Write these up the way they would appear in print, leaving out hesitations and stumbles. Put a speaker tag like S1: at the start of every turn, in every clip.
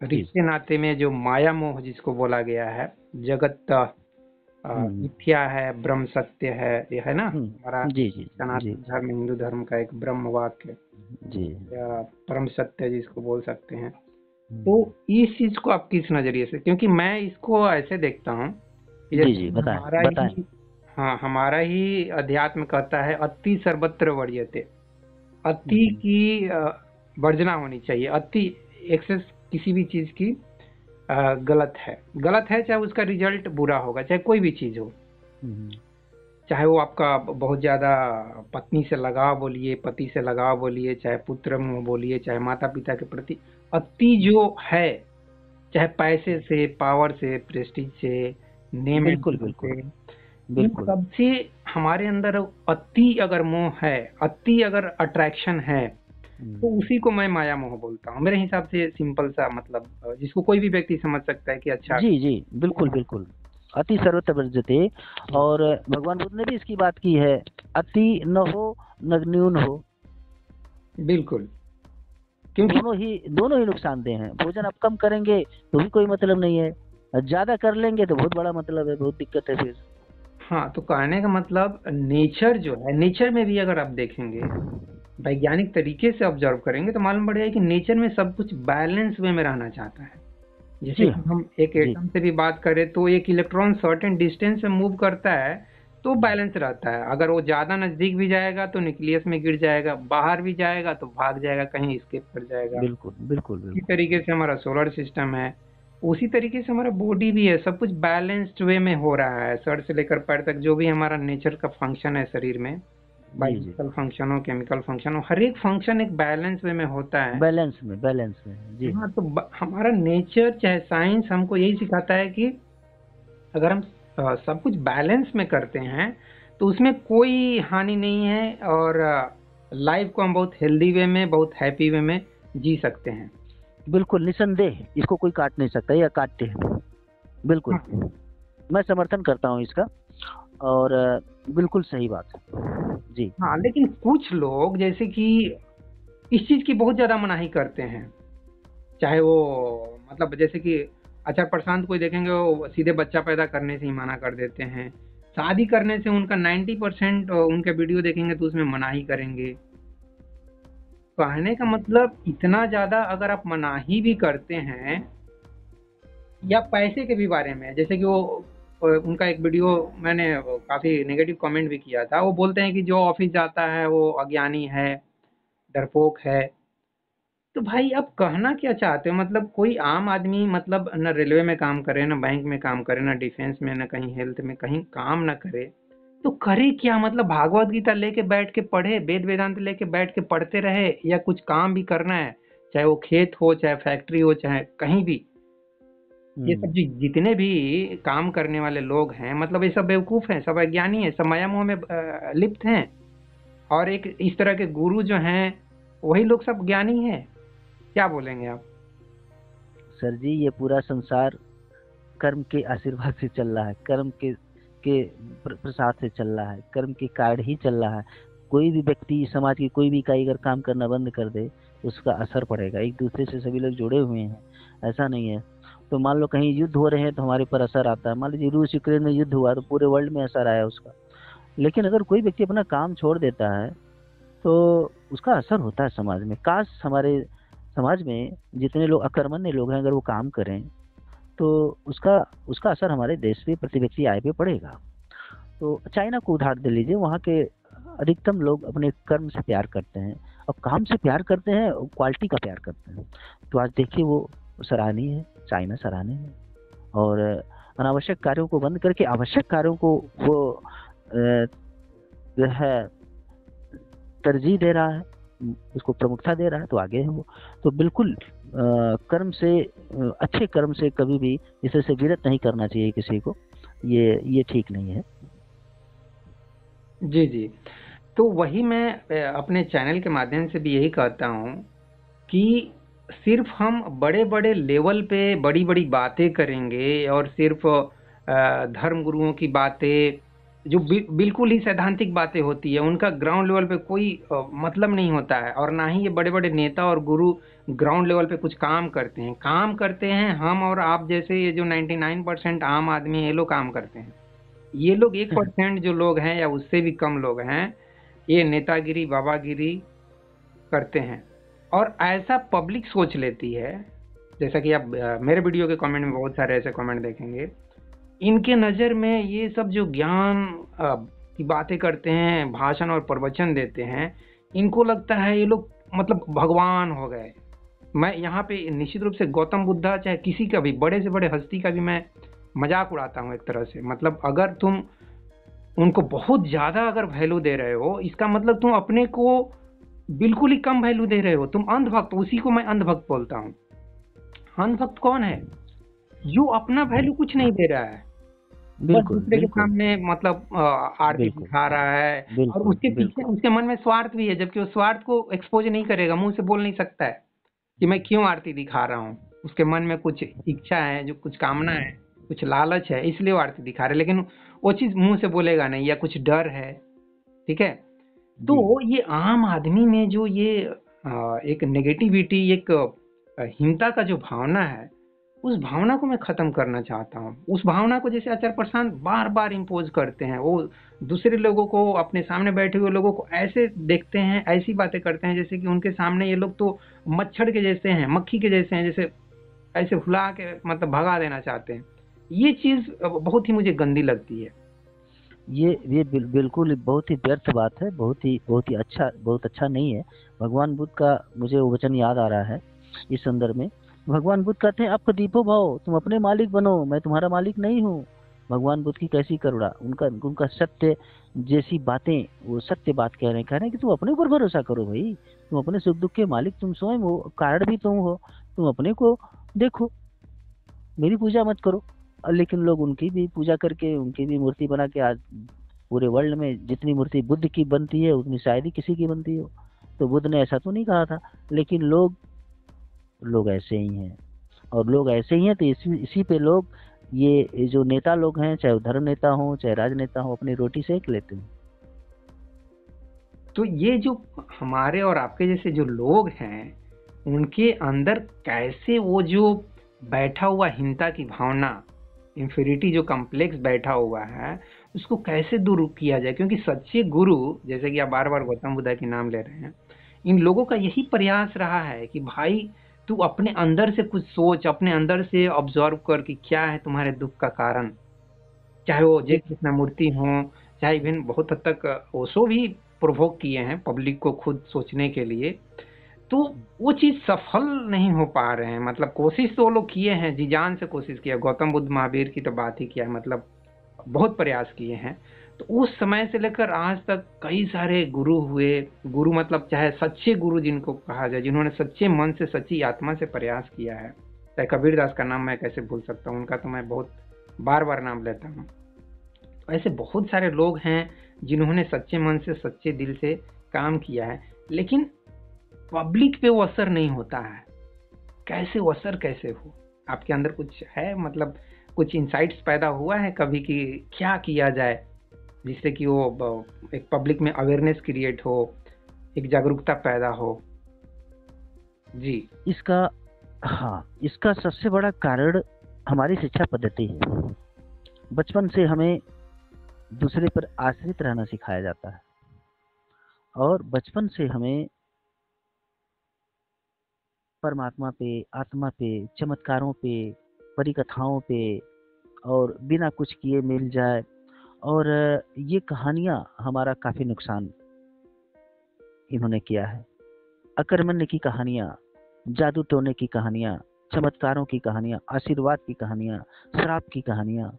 S1: जी।
S2: रिश्ते नाते में जो माया मोह जिसको बोला गया है, जगत
S1: हम्म।
S2: मिथ्या है, ब्रह्म सत्य है, ये है ना हमारा
S1: जी जी जी
S2: सनातन धर्म, हिंदू धर्म का एक ब्रह्म वाक्य
S1: जी।
S2: या परम सत्य जिसको बोल सकते हैं। तो
S1: हम्म।
S2: इस चीज को आप किस नजरिए से, क्योंकि मैं इसको ऐसे देखता हूँ कि
S1: जी
S2: जैसे
S1: जी,
S2: कि
S1: बताएं
S2: हमारा
S1: बताएं।
S2: ही, हाँ हमारा ही अध्यात्म कहता है अति सर्वत्र वर्ज्यते, अति
S1: हम्म।
S2: की वर्जना होनी चाहिए। अति एक्सेस किसी भी चीज की गलत है, गलत है, चाहे उसका रिजल्ट बुरा होगा, चाहे कोई भी चीज हो,
S1: हम्म।
S2: चाहे वो आपका बहुत ज्यादा पत्नी से लगाव बोलिए, पति से लगाव बोलिए, चाहे पुत्र में बोलिए, चाहे माता पिता के प्रति अति जो है, चाहे पैसे से, पावर से, प्रेस्टीज से, नेम एंड
S1: बिल्कुल
S2: फेम
S1: बिल्कुल
S2: से, इन
S1: बिल्कुल।
S2: सब से हमारे अंदर अति अगर मोह है, अति अगर अट्रैक्शन है, तो
S1: हम्म।
S2: उसी को मैं माया मोह बोलता हूँ। मेरे हिसाब से सिंपल सा मतलब जिसको कोई भी व्यक्ति समझ सकता है कि अच्छा।
S1: जी जी, बिल्कुल बिल्कुल। अति सर्वत्र वर्जते। और भगवान बुद्ध ने भी इसकी बात की है, अति न हो न न्यून हो।
S2: बिल्कुल, क्योंकि
S1: दोनों ही नुकसानदेह हैं। भोजन आप कम करेंगे तो भी कोई मतलब नहीं है, ज्यादा कर लेंगे तो बहुत बड़ा मतलब है, बहुत दिक्कत है फिर।
S2: हाँ, तो कहने का मतलब नेचर जो है, नेचर में भी अगर आप देखेंगे, वैज्ञानिक तरीके से ऑब्जर्व करेंगे, तो मालूम पड़ेगा कि नेचर में सब कुछ बैलेंस वे में रहना चाहता है। जैसे
S1: जी
S2: कि
S1: हाँ।
S2: हम एक
S1: जी।
S2: एटम से भी बात करें, तो एक इलेक्ट्रॉन सर्टेन डिस्टेंस में मूव करता है तो
S1: हम्म।
S2: बैलेंस रहता है। अगर वो ज्यादा नजदीक भी जाएगा तो न्यूक्लियस में गिर जाएगा, बाहर भी जाएगा तो भाग जाएगा, कहीं स्केप कर जाएगा।
S1: बिल्कुल बिल्कुल
S2: इसी
S1: बिल्कुल।
S2: तरीके से हमारा सोलर सिस्टम है, उसी तरीके से हमारा बॉडी भी है, सब कुछ बैलेंस्ड वे में हो रहा है। सर से लेकर पैर तक जो भी हमारा नेचर का फंक्शन है शरीर में,
S1: जी जी।
S2: बायोलॉजिकल फंक्शन हो, केमिकल फंक्शन हो, हर एक फंक्शन एक बैलेंस वे में होता है।
S1: बैलेंस में, जी हाँ।
S2: हाँ, तो हमारा नेचर चाहे साइंस हमको यही सिखाता है कि अगर हम सब कुछ बैलेंस में करते हैं तो उसमें कोई हानि नहीं है, और लाइफ को हम बहुत हेल्दी वे में, बहुत हैप्पी वे में जी सकते हैं।
S1: बिल्कुल निसंदेह, इसको कोई काट नहीं सकता या काटते हैं। बिल्कुल,
S2: हाँ,
S1: मैं समर्थन करता हूँ इसका। और बिल्कुल सही बात है जी।
S2: हाँ, लेकिन कुछ लोग जैसे कि इस चीज की बहुत ज्यादा मनाही करते हैं, चाहे वो मतलब जैसे कि आचार्य प्रशांत कोई देखेंगे, वो सीधे बच्चा पैदा करने से ही मना कर देते हैं। शादी करने से उनका 90% उनके वीडियो देखेंगे तो उसमें मनाही करेंगे। कहने का मतलब इतना ज्यादा अगर आप मनाही भी करते हैं, या पैसे के भी बारे में, जैसे कि वो उनका एक वीडियो मैंने काफी नेगेटिव कमेंट भी किया था। वो बोलते हैं कि जो ऑफिस जाता है वो अज्ञानी है, डरपोक है। तो भाई आप कहना क्या चाहते हो? मतलब कोई आम आदमी मतलब न रेलवे में काम करे, न बैंक में काम करे, न डिफेंस में, न कहीं हेल्थ में कहीं काम न करे, तो करे क्या? मतलब भागवत गीता लेके बैठ के पढ़े, वेद वेदांत लेके बैठ के पढ़ते रहे, या कुछ काम भी करना है, चाहे वो खेत हो, चाहे फैक्ट्री हो, चाहे कहीं भी। ये सब
S1: हम्म।
S2: जितने भी काम करने वाले लोग हैं, मतलब ये सब बेवकूफ हैं, सब अज्ञानी हैं, सब माया मोह में लिप्त हैं। और एक इस तरह के गुरु जो हैं, वही लोग सब ज्ञानी हैं। क्या बोलेंगे आप?
S1: सर जी, ये पूरा संसार कर्म के आशीर्वाद से चल रहा है, कर्म के प्रसाद से चल रहा है, कर्म के कारण ही चल रहा है। कोई भी व्यक्ति, समाज की कोई भी इकाई अगर काम करना बंद कर दे तो उसका असर पड़ेगा। एक दूसरे से सभी लोग जुड़े हुए हैं, ऐसा नहीं है। तो मान लो कहीं युद्ध हो रहे हैं तो हमारे ऊपर असर आता है। मान लीजिए रूस यूक्रेन में युद्ध हुआ तो पूरे वर्ल्ड में असर आया उसका। लेकिन अगर कोई व्यक्ति अपना काम छोड़ देता है तो उसका असर होता है समाज में। काश हमारे समाज में जितने लोग अकर्मण्य लोग हैं, अगर वो काम करें तो उसका उसका असर हमारे देश पे, प्रति व्यक्ति आय पे पड़ेगा। तो चाइना को उदाहरण दे लीजिए, वहाँ के अधिकतम लोग अपने कर्म से प्यार करते हैं, और काम से प्यार करते हैं, क्वालिटी का प्यार करते हैं। तो आज देखिए वो सराहनीय है, चाइना सराहनीय है। और अनावश्यक कार्यों को बंद करके आवश्यक कार्यों को वो जो है तरजीह दे रहा है, उसको प्रमुखता दे रहा है, तो आगे है वो। तो बिल्कुल कर्म से, अच्छे कर्म से कभी भी इसे से विरत नहीं करना चाहिए किसी को। ये ठीक नहीं है।
S2: जी जी, तो वही मैं अपने चैनल के माध्यम से भी यही कहता हूँ कि सिर्फ हम बड़े बड़े लेवल पे बड़ी बड़ी बातें करेंगे, और सिर्फ धर्म गुरुओं की बातें, जो बिल्कुल ही सैद्धांतिक बातें होती है, उनका ग्राउंड लेवल पे कोई मतलब नहीं होता है। और ना ही ये बड़े बड़े नेता और गुरु ग्राउंड लेवल पे कुछ काम करते हैं हम और आप जैसे ये जो 99% आम आदमी है, ये लोग काम करते हैं। ये लोग 1% जो लोग हैं या उससे भी कम लोग हैं, ये नेतागिरी बाबागिरी करते हैं। और ऐसा पब्लिक सोच लेती है, जैसा कि आप मेरे वीडियो के कमेंट में बहुत सारे ऐसे कमेंट देखेंगे, इनके नज़र में ये सब जो ज्ञान की बातें करते हैं, भाषण और प्रवचन देते हैं, इनको लगता है ये लोग मतलब भगवान हो गए। मैं यहाँ पे निश्चित रूप से गौतम बुद्धा चाहे किसी का भी बड़े से बड़े हस्ती का भी मैं मजाक उड़ाता हूँ एक तरह से। मतलब अगर तुम उनको बहुत ज़्यादा अगर वैल्यू दे रहे हो, इसका मतलब तुम अपने को बिल्कुल ही कम वैल्यू दे रहे हो, तुम अंधभक्त। उसी को मैं अंधभक्त बोलता हूँ। अंधभक्त कौन है? जो अपना वैल्यू कुछ नहीं दे रहा है, बस
S1: बिल्कुल
S2: दूसरे के
S1: बिल्कुल
S2: सामने मतलब आरती
S1: बिल्कुल
S2: दिखा रहा है। और
S1: बिल्कुल
S2: उसके पीछे
S1: बिल्कुल
S2: उसके मन में स्वार्थ भी है, जबकि वो स्वार्थ को एक्सपोज नहीं करेगा, मुंह से बोल नहीं सकता है कि मैं क्यों आरती दिखा रहा हूँ। उसके मन में कुछ इच्छा है, जो कुछ कामना है, कुछ लालच है, इसलिए वो आरती दिखा रहे हैं, लेकिन वो चीज मुंह से बोलेगा नहीं, या कुछ डर है। ठीक है।
S1: जी।
S2: तो ये आम आदमी में जो ये एक नेगेटिविटी, एक हीनता का जो भावना है, उस भावना को मैं खत्म करना चाहता हूँ। उस भावना को जैसे आचार्य प्रशांत बार बार इम्पोज करते हैं, वो दूसरे लोगों को, अपने सामने बैठे हुए लोगों को ऐसे देखते हैं, ऐसी बातें करते हैं जैसे कि उनके सामने ये लोग तो मच्छर के जैसे हैं, मक्खी के जैसे हैं, जैसे ऐसे हुला के मतलब भगा देना चाहते हैं। ये चीज बहुत ही मुझे गंदी लगती है।
S1: ये बिल्कुल बहुत ही व्यर्थ बात है, बहुत अच्छा नहीं है। भगवान बुद्ध का मुझे वो वचन याद आ रहा है इस संदर्भ में। भगवान बुद्ध कहते हैं, आपका दीपो भाव, तुम अपने मालिक बनो, मैं तुम्हारा मालिक नहीं हूँ। भगवान बुद्ध की कैसी करुणा, उनका उनका सत्य जैसी बातें, वो सत्य बात कह रहे हैं कि तुम अपने ऊपर भरोसा करो भाई, तुम अपने सुख दुख के मालिक तुम स्वयं हो, कारण भी तुम हो, तुम अपने को देखो, मेरी पूजा मत करो। लेकिन लोग उनकी भी पूजा करके, उनकी भी मूर्ति बना के, आज पूरे वर्ल्ड में जितनी मूर्ति बुद्ध की बनती है उतनी शायद ही किसी की बनती हो। तो बुद्ध ने ऐसा तो नहीं कहा था, लेकिन लोग ऐसे ही हैं। और लोग ऐसे ही हैं तो इसी पे लोग, ये जो नेता लोग हैं, चाहे वो धर्म नेता हो चाहे राजनेता हो, अपनी रोटी सेक लेते हैं।
S2: तो ये जो हमारे और आपके जैसे जो लोग हैं, उनके अंदर कैसे वो जो बैठा हुआ हीनता की भावना, इंफीरियरिटी जो कॉम्प्लेक्स बैठा हुआ है, उसको कैसे दूर किया जाए। क्योंकि सच्चे गुरु, जैसे कि आप बार बार गौतम बुद्ध के नाम ले रहे हैं, इन लोगों का यही प्रयास रहा है कि भाई तू अपने अंदर से कुछ सोच, अपने अंदर से ऑब्जर्व कर कि क्या है तुम्हारे दुख का कारण। चाहे वो जय
S1: देखिए,
S2: कृष्णमूर्ति हों, चाहे इवन बहुत हद तक ओशो भी प्रोवोक किए हैं पब्लिक को खुद सोचने के लिए। तो वो चीज सफल नहीं हो पा रहे हैं। मतलब कोशिश तो वो लोग किए हैं, जी जान से कोशिश किया। गौतम बुद्ध महावीर की तो बात ही किया है, मतलब बहुत प्रयास किए हैं। तो उस समय से लेकर आज तक कई सारे गुरु हुए। गुरु मतलब चाहे सच्चे गुरु जिनको कहा जाए, जिन्होंने सच्चे मन से, सच्ची आत्मा से प्रयास किया है। चाहे कबीरदास का नाम मैं कैसे भूल सकता हूँ, उनका तो मैं बहुत बार बार नाम लेता हूँ। तो ऐसे बहुत सारे लोग हैं जिन्होंने सच्चे मन से, सच्चे दिल से काम किया है, लेकिन पब्लिक पे वो असर नहीं होता है। कैसे वो असर कैसे हो? आपके अंदर कुछ है, मतलब कुछ इंसाइट्स पैदा हुआ है कभी कि क्या किया जाए जिससे कि वो एक पब्लिक में अवेयरनेस क्रिएट हो, एक जागरूकता पैदा हो? जी।
S1: इसका, हाँ, इसका सबसे बड़ा कारण हमारी शिक्षा पद्धति है। बचपन से हमें दूसरे पर आश्रित रहना सिखाया जाता है, और बचपन से हमें परमात्मा पे, आत्मा पे, चमत्कारों पे, परिकथाओं पे, और बिना कुछ किए मिल जाए, और ये कहानियाँ हमारा काफी नुकसान इन्होंने किया है। अकर्मण्य की कहानियाँ, जादू टोने की कहानियाँ, चमत्कारों की कहानियाँ, आशीर्वाद की कहानियाँ, श्राप की कहानियाँ,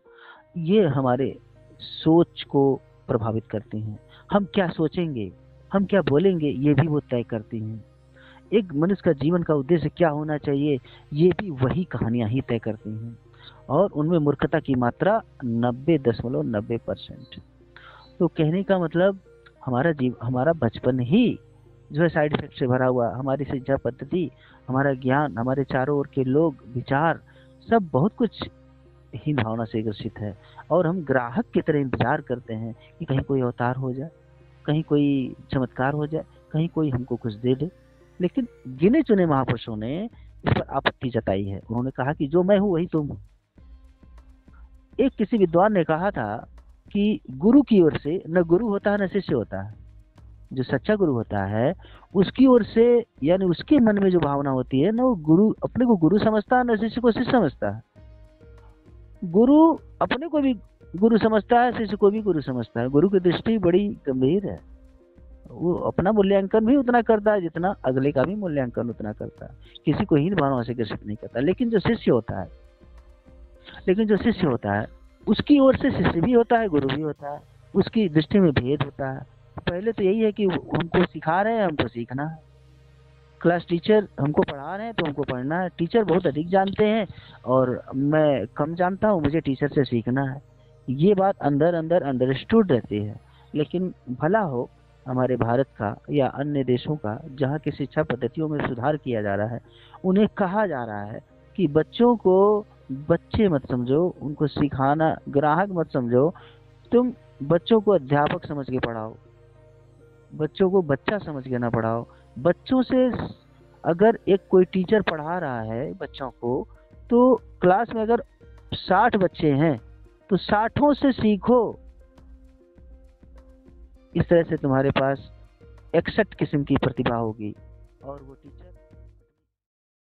S1: ये हमारे सोच को प्रभावित करती हैं। हम क्या सोचेंगे, हम क्या बोलेंगे, ये भी वो तय करती हैं। एक मनुष्य का जीवन का उद्देश्य क्या होना चाहिए, ये भी वही कहानियां ही तय करती हैं। और उनमें मूर्खता की मात्रा 90.90%। तो कहने का मतलब, हमारा बचपन ही जो है साइड इफेक्ट से भरा हुआ, हमारी शिक्षा पद्धति, हमारा ज्ञान, हमारे चारों ओर के लोग, विचार, सब बहुत कुछ हीन भावना से ग्रसित है, और हम ग्राहक की तरह इंतजार करते हैं कि कहीं कोई अवतार हो जाए, कहीं कोई चमत्कार हो जाए, कहीं कोई हमको कुछ दे दे। लेकिन गिने चुने महापुरुषों ने इस पर आपत्ति जताई है। उन्होंने कहा कि जो मैं हूं वही तुम हो। एक किसी विद्वान ने कहा था कि गुरु की ओर से न गुरु होता है न शिष्य होता है। जो सच्चा गुरु होता है उसकी ओर से, यानी उसके मन में जो भावना होती है ना, वो गुरु अपने को गुरु समझता है, न शिष्य को शिष्य समझता है। गुरु अपने को भी गुरु समझता है, शिष्य को भी गुरु समझता है। गुरु की दृष्टि बड़ी गंभीर है। वो अपना मूल्यांकन भी उतना करता है जितना अगले का भी मूल्यांकन उतना करता है। किसी को हीन भावना से ग्रसित नहीं करता। लेकिन जो शिष्य होता है उसकी ओर से शिष्य भी होता है, गुरु भी होता है। उसकी दृष्टि में भेद होता है। पहले तो यही है कि हमको सिखा रहे हैं, हमको सीखना है। क्लास टीचर हमको पढ़ा रहे हैं तो हमको पढ़ना है। टीचर बहुत अधिक जानते हैं और मैं कम जानता हूँ, मुझे टीचर से सीखना है। ये बात अंदर अंदर अंडरस्टूड रहती है। लेकिन भला हो हमारे भारत का या अन्य देशों का, जहाँ की शिक्षा पद्धतियों में सुधार किया जा रहा है, उन्हें कहा जा रहा है कि बच्चों को बच्चे मत समझो, उनको सिखाना ग्राहक मत समझो। तुम बच्चों को अध्यापक समझ के पढ़ाओ, बच्चों को बच्चा समझ के ना पढ़ाओ। बच्चों से अगर एक कोई टीचर पढ़ा रहा है बच्चों को, तो क्लास में अगर 60 बच्चे हैं तो 60 से सीखो। इस तरह से तुम्हारे पास 61 किस्म की प्रतिभा होगी और वो टीचर